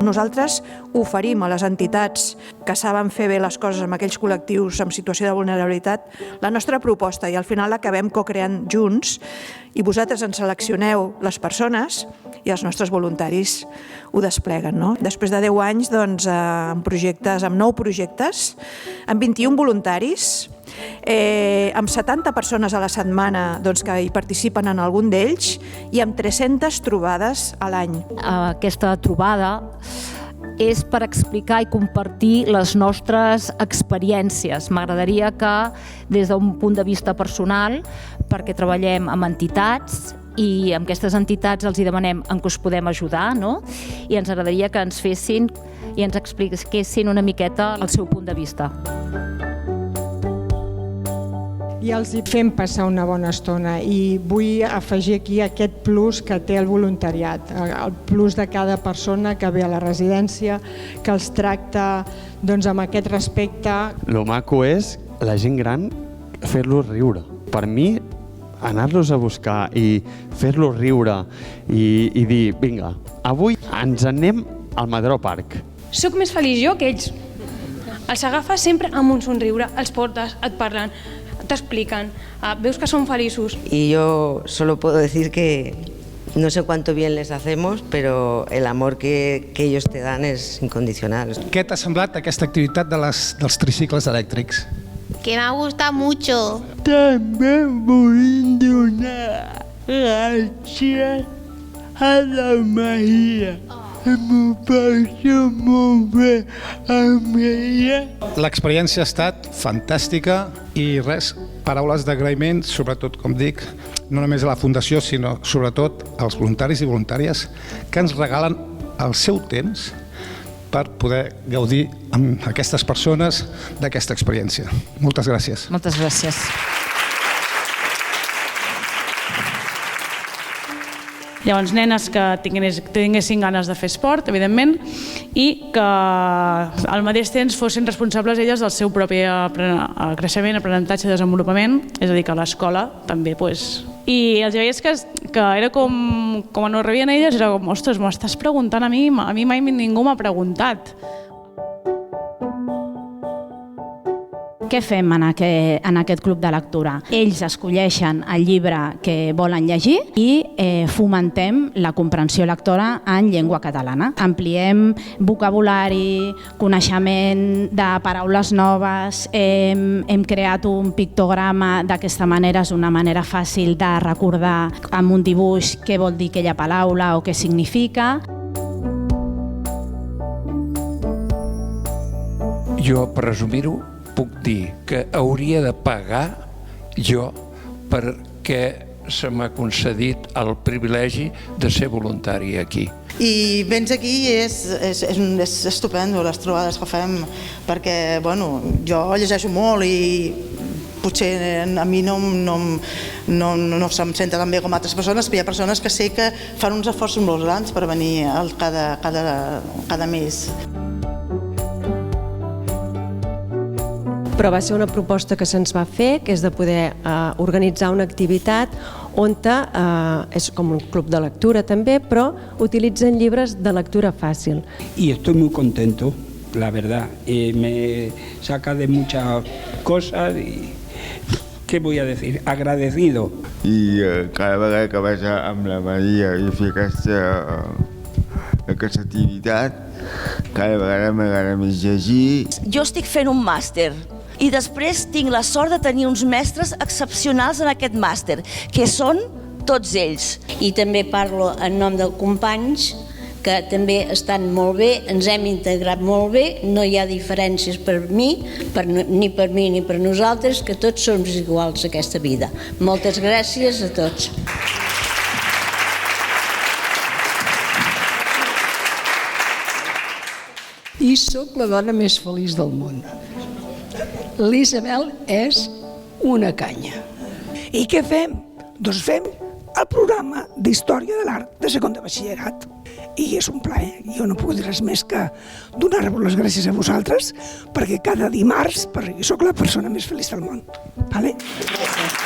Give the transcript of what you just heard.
Nosaltres oferim a les entitats que saben fer bé les coses amb aquells col·lectius en situació de vulnerabilitat la nostra proposta i al final l'acabem co-creant junts i vosaltres ens seleccioneu les persones i els nostres voluntaris ho despleguen. Després de 10 anys, amb 9 projectes, amb 21 voluntaris, amb 70 persones a la setmana que hi participen en algun d'ells i amb 300 trobades a l'any. Aquesta trobada és per explicar i compartir les nostres experiències. M'agradaria que, des d'un punt de vista personal, perquè treballem amb entitats i amb aquestes entitats els hi demanem en què us podem ajudar, i ens agradaria que ens fessin i ens expliquessin una miqueta el seu punt de vista. I els hi fem passar una bona estona i vull afegir aquí aquest plus que té el voluntariat, el plus de cada persona que ve a la residència, que els tracta amb aquest respecte. Lo maco és la gent gran fer-los riure. Per mi, anar-los a buscar i fer-los riure i dir, vinga, avui ens anem al Madró Park. Soc més feliç jo que ells. Els agafes sempre amb un somriure, els portes, et parlen, t'expliquen, veus que són feliços. Y yo solo puedo decir que no sé cuánto bien les hacemos, pero el amor que ellos te dan es incondicional. Què t'ha semblat aquesta activitat dels tricicles elèctrics? Que me ha gustado mucho. També vull donar gràcies a la Maria. M'ho passo molt bé amb ella. L'experiència ha estat fantàstica i res, paraules d'agraïment, sobretot, com dic, no només a la Fundació, sinó sobretot als voluntaris i voluntàries que ens regalen el seu temps per poder gaudir amb aquestes persones d'aquesta experiència. Moltes gràcies. Moltes gràcies. Llavors, nenes que tinguessin ganes de fer esport, evidentment, i que al mateix temps fossin responsables elles del seu propi creixement, aprenentatge i desenvolupament, és a dir, que a l'escola també. I els veies que era com quan ho rebien elles, era com, ostres, m'ho estàs preguntant a mi mai ningú m'ha preguntat. Què fem en aquest club de lectura? Ells escolleixen el llibre que volen llegir i fomentem la comprensió lectora en llengua catalana. Ampliem vocabulari, coneixement de paraules noves, hem creat un pictograma, d'aquesta manera és una manera fàcil de recordar amb un dibuix què vol dir aquella paraula o què significa. Jo, per resumir-ho, puc dir que hauria de pagar jo perquè se m'ha concedit el privilegi de ser voluntari aquí. I vens aquí i és estupendo les trobades que fem perquè jo llegeixo molt i potser a mi no se'm senta tan bé com altres persones, però hi ha persones que sé que fan uns esforços molt grans per venir cada mes. Però va ser una proposta que se'ns va fer, que és de poder organitzar una activitat on és com un club de lectura també, però utilitzen llibres de lectura fàcil. Y estoy muy contento, la verdad. Me saca de muchas cosas y ¿qué voy a decir? Agradecido. I cada vegada que vaig amb la Maria i fer aquesta activitat, cada vegada m'agrada més llegir. Jo estic fent un màster i després tinc la sort de tenir uns mestres excepcionals en aquest màster, que són tots ells. I també parlo en nom dels companys, que també estan molt bé, ens hem integrat molt bé, no hi ha diferències per mi, ni per mi ni per nosaltres, que tots som iguals a aquesta vida. Moltes gràcies a tots. I sóc la dona més feliç del món. L'Isabel és una canya. I què fem? Doncs fem el programa d'Història de l'Art de segon de batxillerat. I és un plaer. Jo no puc dir res més que donar-vos les gràcies a vosaltres perquè cada dimarts, perquè sóc la persona més feliç del món. Vale? Gràcies.